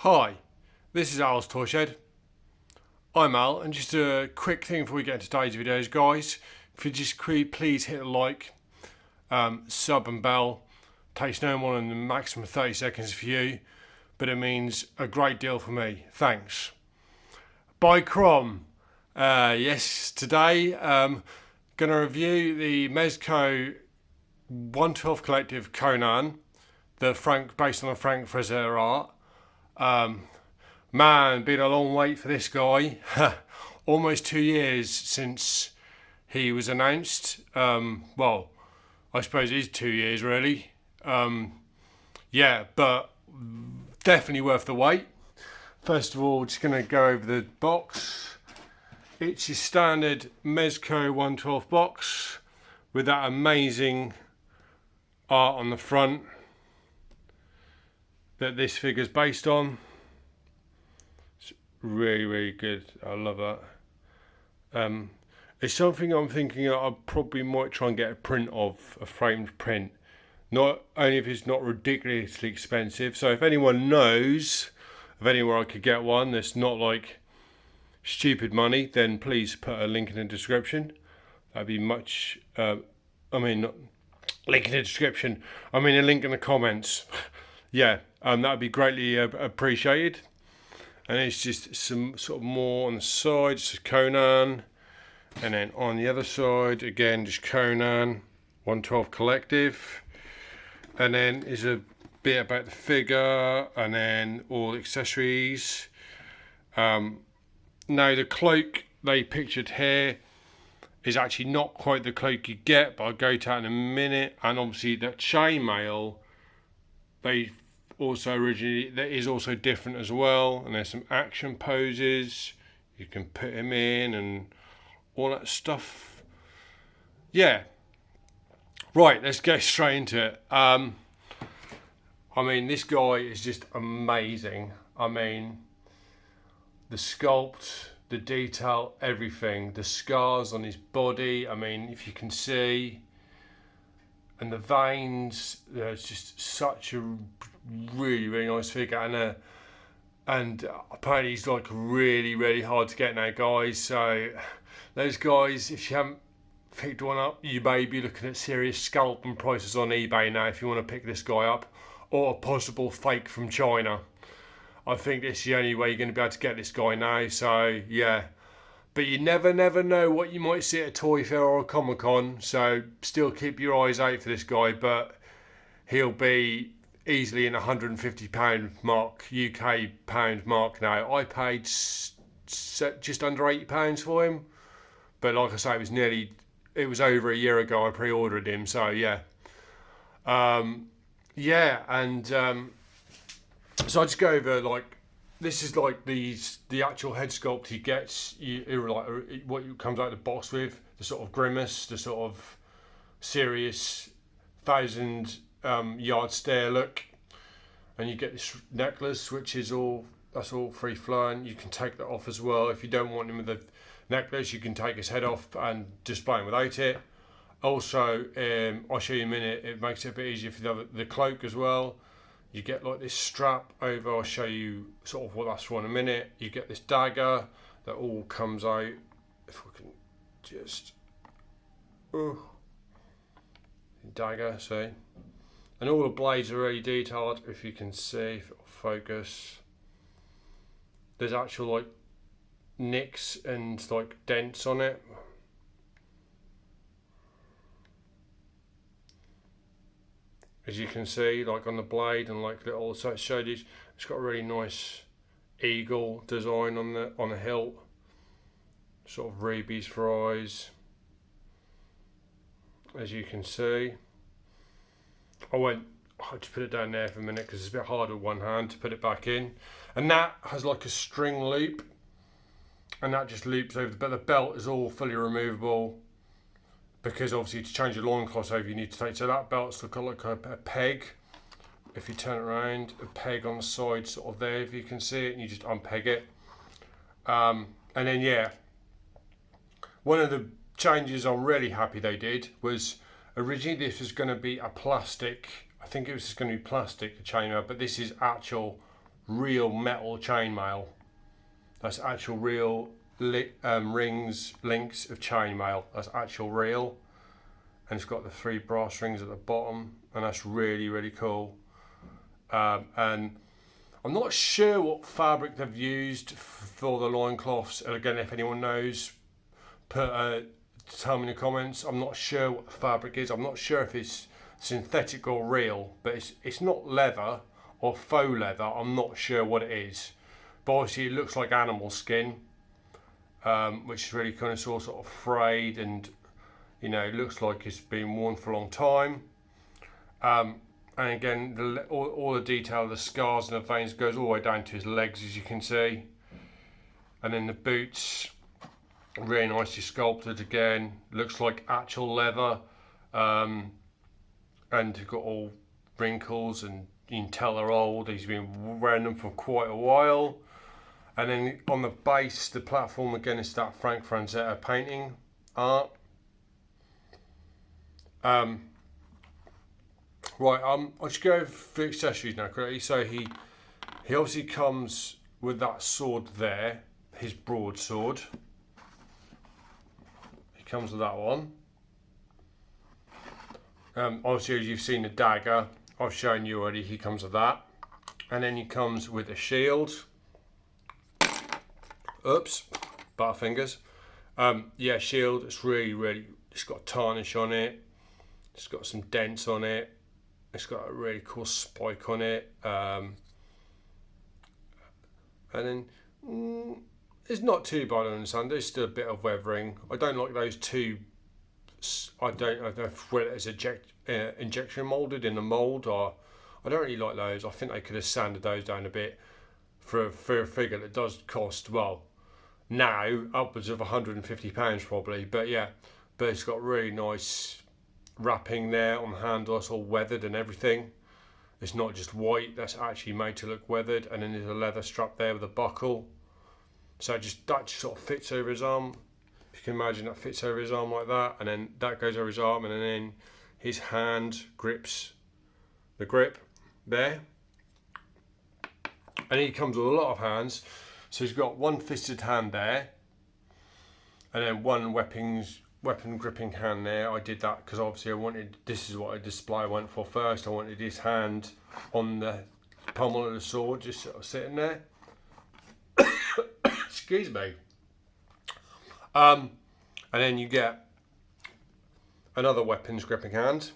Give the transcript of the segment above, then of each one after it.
Hi, this is Al's Toy Shed. I'm Al, and just a quick thing before we get into today's videos, guys. If you just please hit the like, sub and bell. Takes no more than the maximum 30 seconds for you, but it means a great deal for me. Thanks. By Crom. Yes, today going to review the Mezco ONE12 Collective Conan, based on the Frank Fraser art. Man, been a long wait for this guy. Almost 2 years since he was announced. Well, I suppose it is 2 years really. Yeah, but definitely worth the wait. First of all, just going to go over the box. It's your standard Mezco ONE12 box with that amazing art on the front that this figure's based on. It's really, really good. I love that. It's something I'm thinking I probably might try and get a print of, a framed print. Not only if it's not ridiculously expensive. So if anyone knows of anywhere I could get one that's not like stupid money, then please put a link in the description. That'd be much. Not link in the description. I mean a link in the comments. Yeah, that would be greatly appreciated. And it's just some sort of more on the side, just Conan, and then on the other side again just Conan ONE12 Collective, and then is a bit about the figure, and then all the accessories. Now the cloak they pictured here is actually not quite the cloak you get, but I'll go to that in a minute. And obviously that chainmail, they also originally, that is also different as well, and there's some action poses you can put him in and all that stuff. Yeah, right, let's go straight into it. I mean, this guy is just amazing. I mean, the sculpt, the detail, everything, the scars on his body, I mean, if you can see, and the veins, there's just such a really, really nice figure. And apparently he's like really, really hard to get now, guys. So those guys, if you haven't picked one up, you may be looking at serious scalping prices on eBay now if you want to pick this guy up, or a possible fake from China. I think this is the only way you're going to be able to get this guy now. So yeah, but you never know what you might see at a toy fair or a Comic-Con. So still keep your eyes out for this guy, but he'll be easily in £150 mark, UK pound mark now. I paid just under £80 for him, but like I say, it was over a year ago I pre-ordered him. So yeah, so I just go over, like, this is like the actual head sculpt he gets. What comes out of the box with, the sort of grimace, the sort of serious 1,000-yard stare look, and you get this necklace, which is all free flowing. You can take that off as well if you don't want him with the necklace. You can take his head off and display him without it. Also, I'll show you in a minute. It makes it a bit easier for the cloak as well. You get like this strap over. I'll show you sort of what that's for in a minute. You get this dagger that all comes out. If we can just, dagger, see, and all the blades are really detailed. If you can see, if it'll focus, there's actual like nicks and like dents on it. As you can see, like on the blade, and like little, so it showed you, it's got a really nice eagle design on the hilt, sort of rubies for eyes. As you can see, I just put it down there for a minute because it's a bit hard with one hand to put it back in. And that has like a string loop, and that just loops over, but the belt is all fully removable, because obviously to change your loincloth over you need to take, so that belt's like a peg. If you turn it around, a peg on the side sort of there, if you can see it, and you just unpeg it. And then yeah, one of the changes I'm really happy they did was, originally this was going to be a plastic, I think it was just going to be plastic chainmail, but this is actual real metal chainmail. That's actual real links of chainmail. That's actual real, and it's got the 3 brass rings at the bottom, and that's really, really cool. And I'm not sure what fabric they've used for the loincloths. And again, if anyone knows, tell me in the comments. I'm not sure what the fabric is. I'm not sure if it's synthetic or real, but it's not leather or faux leather. I'm not sure what it is, but obviously it looks like animal skin, which is really kind of sort of frayed, and you know, it looks like it's been worn for a long time. And again, all the detail of the scars and the veins goes all the way down to his legs, as you can see. And then the boots, really nicely sculpted again. Looks like actual leather, and got all wrinkles, and you can tell they're old. He's been wearing them for quite a while. And then on the base, the platform again is that Frank Franzetta painting art. Right, I'll just go for accessories now quickly. So he obviously comes with that sword there, his broadsword. He comes with that one. Obviously, as you've seen the dagger, I've shown you already, he comes with that. And then he comes with a shield. Oops, butterfingers. Yeah, shield, it's really, it's got tarnish on it. It's got some dents on it. It's got a really cool spike on it. And then it's not too bad on the sun. There's still a bit of weathering. I don't like those two. I don't know whether it's injection molded in the mold, or I don't really like those. I think they could have sanded those down a bit for a figure that does cost, well, now upwards of £150 probably. But yeah, but it's got really nice wrapping there on the handle. It's all weathered and everything. It's not just white, that's actually made to look weathered. And then there's a leather strap there with a buckle, so that just sort of fits over his arm. If you can imagine, that fits over his arm like that, and then that goes over his arm, and then his hand grips the grip there. And he comes with a lot of hands, so he's got one fisted hand there, and then one weapon gripping hand there. I did that because obviously I wanted, this is what a display I went for first. I wanted his hand on the pommel of the sword, just sort of sitting there. Excuse me. And then you get another weapons gripping hand.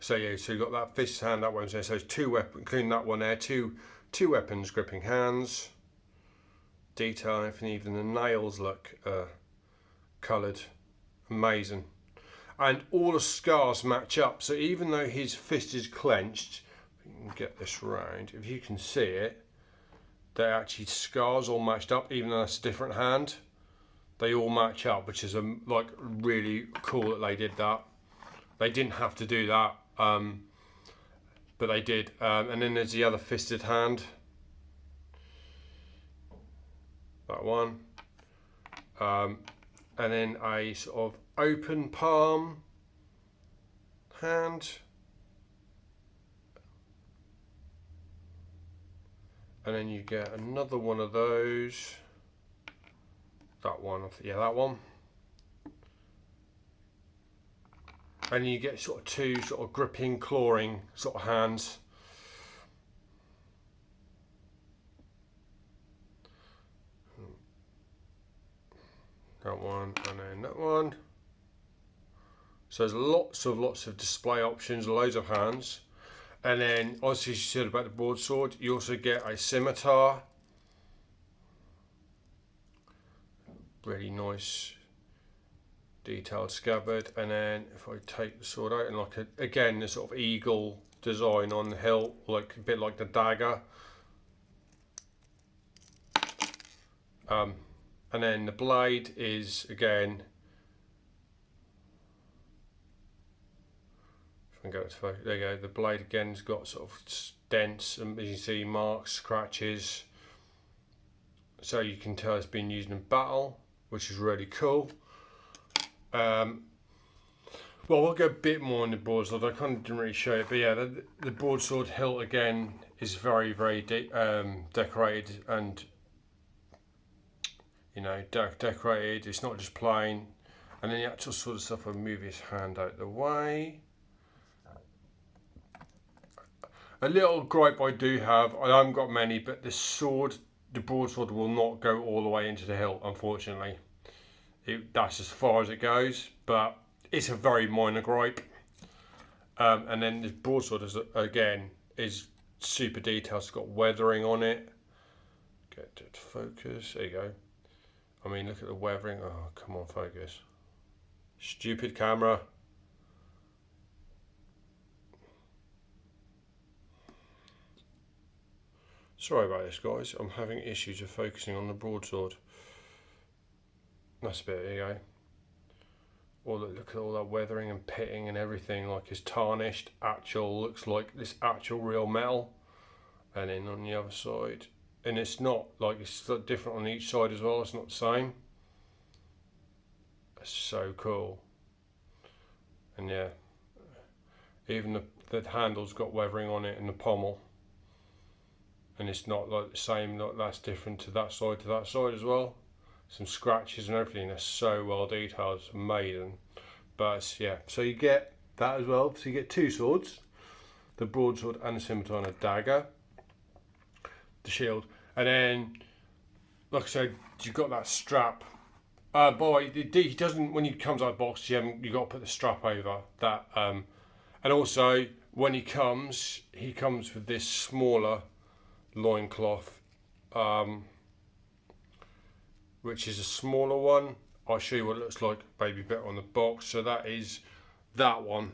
So yeah, so you've got that fist hand, that one there. So it's two weapons, including that one there, two weapons gripping hands. Detail and everything, even the nails look coloured. Amazing. And all the scars match up. So even though his fist is clenched, you can get this round, if you can see it, they actually scars all matched up, even though that's a different hand. They all match up, which is like really cool that they did that. They didn't have to do that, but they did. And then there's the other fisted hand. That one. And then a sort of open palm hand. And then you get another one of those. That one, yeah, that one. And you get sort of two sort of gripping, clawing sort of hands. That one, and then that one. So there's lots of display options, loads of hands. And then, obviously, you said about the broadsword, you also get a scimitar. Really nice, detailed scabbard. And then, if I take the sword out, and like again, the sort of eagle design on the hilt, like a bit like the dagger. And then the blade is again. And go to, there you go, the blade again has got sort of dents, and as you see, marks, scratches, so you can tell it's been used in battle, which is really cool. Well, we'll go a bit more on the broadsword. I kind of didn't really show it, but yeah, the broadsword hilt again is very, very decorated and, you know, decorated. It's not just plain. And then the actual sort of stuff, I'll move his hand out the way. A little gripe I do have, I haven't got many, but the broadsword will not go all the way into the hilt, unfortunately. That's as far as it goes, but it's a very minor gripe. And then this broadsword is super detailed. It's got weathering on it. Get it to focus. There you go. I mean, look at the weathering. Oh, come on, focus. Stupid camera. Sorry about this, guys. I'm having issues with focusing on the broadsword. That's a bit, there you go. Look at all that weathering and pitting and everything, like it's tarnished. Looks like this actual real metal. And then on the other side, and it's not like it's different on each side as well. It's not the same. That's so cool. And yeah, even the handle's got weathering on it and the pommel. And it's not like the same. Like that's different to that side as well. Some scratches and everything. They're so well detailed. It's amazing. But yeah, so you get that as well. So you get two swords, the broadsword and the scimitar and a dagger, the shield, and then, like I said, you've got that strap. By the way, he doesn't. When he comes out of the box, you got to put the strap over that. And also when he comes with this smaller loincloth, which is a smaller one. I'll show you what it looks like maybe better on the box. So that is that one.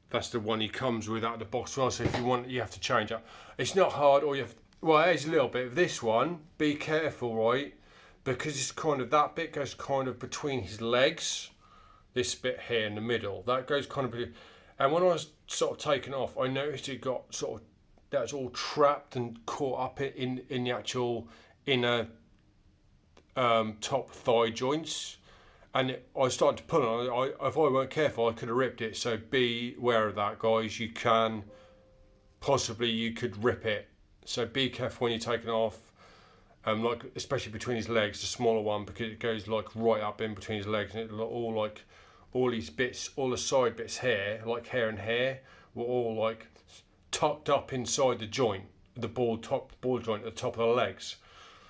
That's the one he comes with out of the box as well. So if you want, you have to change it. It's not hard, or well, it is a little bit. This one, be careful, right? Because it's kind of, that bit goes kind of between his legs. This bit here in the middle, that goes kind of, and when I was sort of taking off, I noticed it got sort of, that's all trapped and caught up in the actual inner top thigh joints, and I started to pull on it. If I weren't careful, I could have ripped it. So be aware of that, guys. You could rip it. So be careful when you're taking it off. Like especially between his legs, the smaller one, because it goes like right up in between his legs, and it all like all these bits, all the side bits here, like hair and hair, were all like tucked up inside the joint, the ball joint at the top of the legs.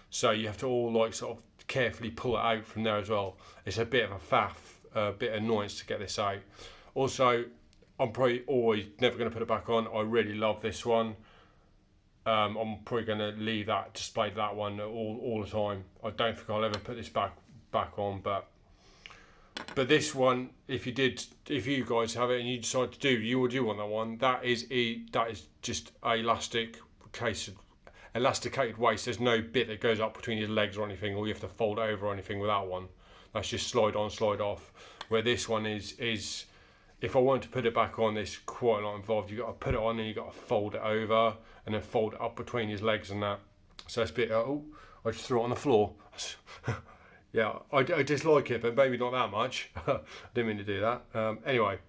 So you have to all like sort of carefully pull it out from there as well. It's a bit of a faff, a bit of annoyance to get this out. Also, I'm probably always never going to put it back on. I really love this one. I'm probably going to leave that, display that one all the time. I don't think I'll ever put this back on, but this one, if you guys have it and you decide to you want that one, that is just a elasticated waist. There's no bit that goes up between your legs or anything, or you have to fold it over or anything with that one. That's just slide on, slide off. Where this one is if I want to put it back on, there's quite a lot involved. You've got to put it on and you've got to fold it over and then fold it up between his legs and that. So it's a bit, I just threw it on the floor. Yeah, I dislike it, but maybe not that much. I didn't mean to do that. Anyway.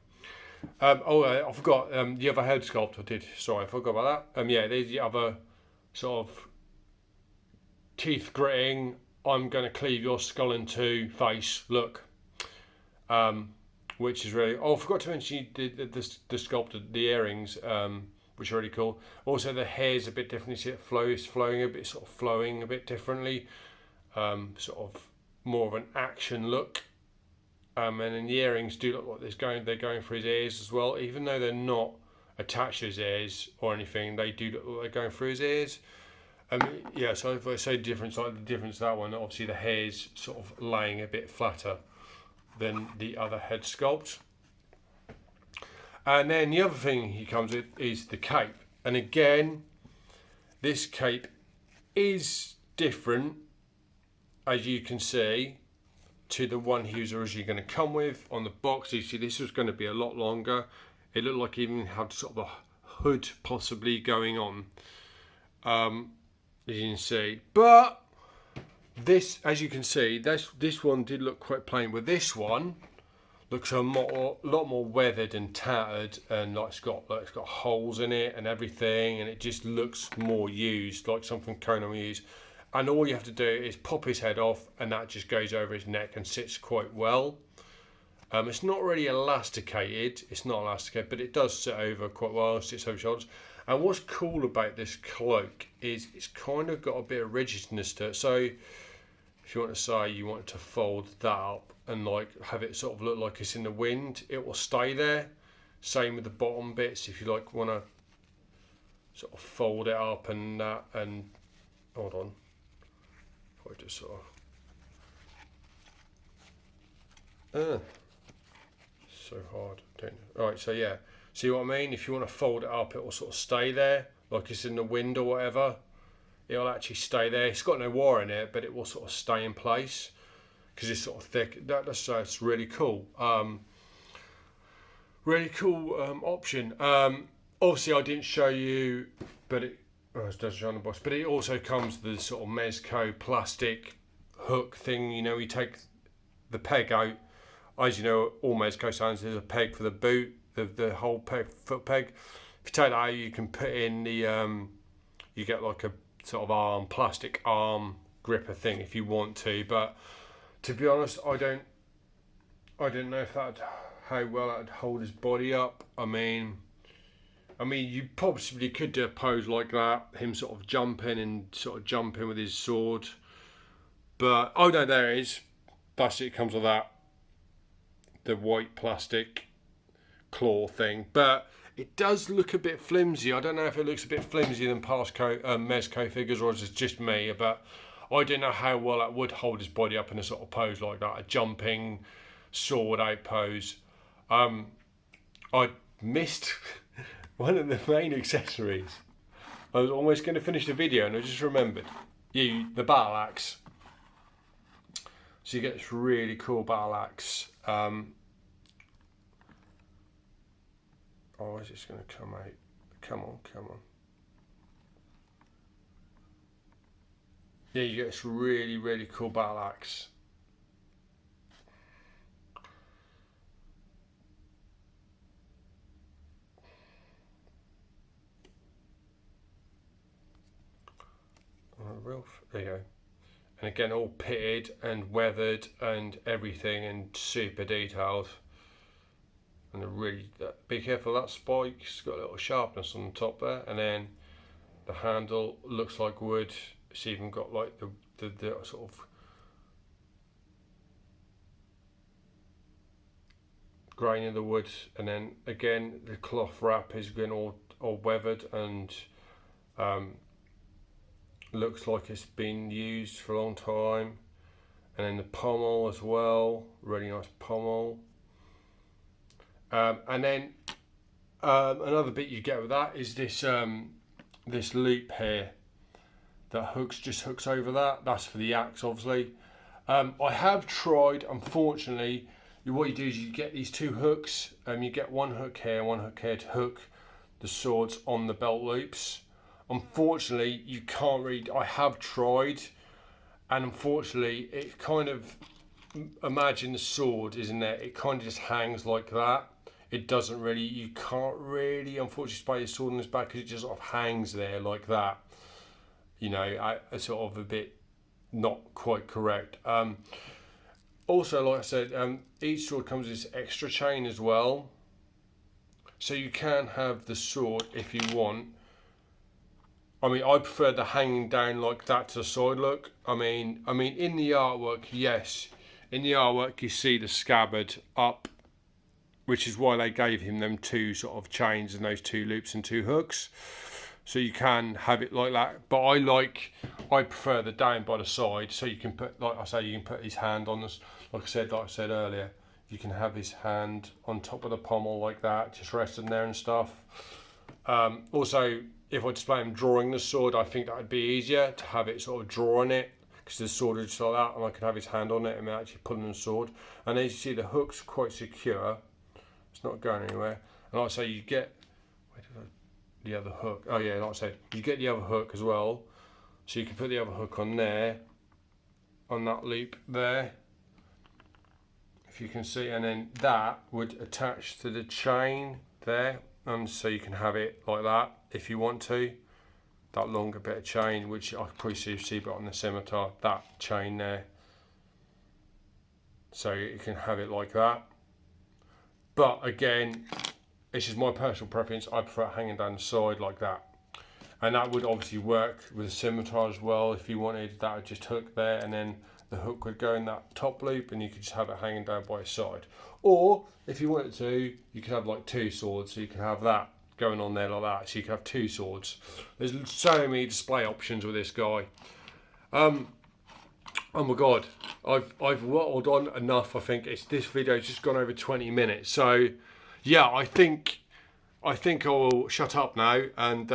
I forgot the other head sculpt I did. Sorry, I forgot about that. Yeah, there's the other sort of teeth gritting, I'm going to cleave your skull in two face look. Which is really, I forgot to mention the sculpted, the earrings, which are really cool. Also the hair's a bit different. You see it flowing a bit differently. Sort of more of an action look. And then the earrings do look like they're going for his ears as well, even though they're not attached to his ears or anything. They do look like they're going through his ears. Yeah, so if I say difference, like the difference that one, obviously the hair's sort of laying a bit flatter than the other head sculpt. And then the other thing he comes with is the cape. And again, this cape is different, as you can see, to the one he was originally going to come with on the box. You see, this was going to be a lot longer. It looked like he even had sort of a hood possibly going on, as you can see. But this, as you can see, this one did look quite plain, but this one looks a lot more weathered and tattered, and like it's got holes in it and everything, and it just looks more used, like something Conan will use. And all you have to do is pop his head off, and that just goes over his neck and sits quite well. It's not really elasticated. It's not elasticated, but it does sit over quite well. Sits over shoulders. And what's cool about this cloak is it's kind of got a bit of rigidness to it. So if you want to say you want to fold that up and like have it sort of look like it's in the wind, it will stay there. Same with the bottom bits. If you like want to sort of fold it up and that, and hold on, if I just sort of so hard, don't you? Right, so yeah, see what I mean? If you want to fold it up, it will sort of stay there like it's in the wind or whatever. It'll actually stay there. It's got no wire in it, but it will sort of stay in place because it's sort of thick. That's it's really cool. Really cool option. Obviously, I didn't show you, but it does show on the box. But it also comes with the sort of Mezco plastic hook thing. You know, you take the peg out. As you know, all Mezco stands, there's a peg for the boot, the whole peg, foot peg. If you take that out, you can put in the, you get like a sort of plastic arm gripper thing if you want to. But to be honest, I don't know if how well that'd hold his body up. I mean, you possibly could do a pose like that, him sort of jumping with his sword. But oh no, there it is. That's it. Comes with that. The white plastic claw thing, but it does look a bit flimsy. I don't know if it looks a bit flimsy than past Mezco figures, or is it just me, but I don't know how well that would hold his body up in a sort of pose like that, a jumping sword out pose. I missed one of the main accessories. I was almost going to finish the video and I just remembered the battle axe. So you get this really cool battle axe. Oh, is this going to come out? Come on. Yeah, you get this really, really cool battle axe. There you go. And again, all pitted and weathered and everything, and super detailed. And really, be careful of that spike. It's got a little sharpness on the top there, and then the handle looks like wood. It's even got like the sort of grain of the wood, and then again the cloth wrap is again all weathered and looks like it's been used for a long time. And then the pommel as well, really nice pommel. And then another bit you get with that is this this loop here that just hooks over that. That's for the axe, obviously. I have tried, unfortunately. What you do is you get these two hooks. You get one hook here to hook the swords on the belt loops. Unfortunately, you can't really. I have tried, and unfortunately, it kind of, imagine the sword, isn't it? It kind of just hangs like that. It doesn't really. You can't really, unfortunately, spray your sword on his back because it just sort of hangs there like that. You know, I sort of a bit not quite correct. Also, like I said, each sword comes with this extra chain as well, so you can have the sword if you want. I prefer the hanging down like that to the side look. I mean, in the artwork, yes, in the artwork you see the scabbard up, which is why they gave him them two sort of chains and those two loops and two hooks. So you can have it like that, but I prefer the down by the side, so you can put, like I say, you can put his hand on this. Like I said earlier, you can have his hand on top of the pommel like that, just resting there and stuff. Also, if I display him drawing the sword, I think that would be easier to have it sort of drawing it, because the sword is just like that, and I could have his hand on it and actually pulling the sword. And as you see, the hook's quite secure; it's not going anywhere. And like I say, you get the other hook. Oh yeah, like I said, you get the other hook as well, so you can put the other hook on there, on that loop there, if you can see, and then that would attach to the chain there, and so you can have it like that if you want to, that longer bit of chain, which I could probably see but on the Scimitar, that chain there, so you can have it like that. But again, this is my personal preference, I prefer it hanging down the side like that. And that would obviously work with a Scimitar as well. If you wanted, that would just hook there, and then the hook would go in that top loop, and you could just have it hanging down by its side. Or if you wanted to, you could have like two swords, so you could have that going on there like that, so you could have two swords. There's so many display options with this guy. Oh my god, I've rattled on enough. I think this video's just gone over 20 minutes. So yeah, I think I will shut up now, and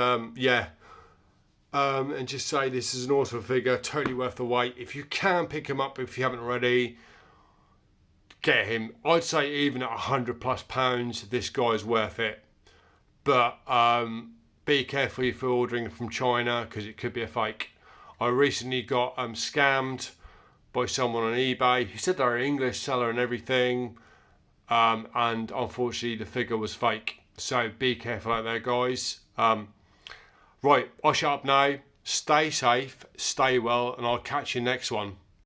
and just say this is an awesome figure, totally worth the wait. If you can pick him up, if you haven't already, get him. I'd say even at £100+ this guy's worth it. But be careful if you're ordering from China, because it could be a fake. I recently got scammed by someone on eBay. He said they're an English seller and everything, and unfortunately the figure was fake. So be careful out there, guys. Right, I'll shut up now. Stay safe, stay well, and I'll catch you next one.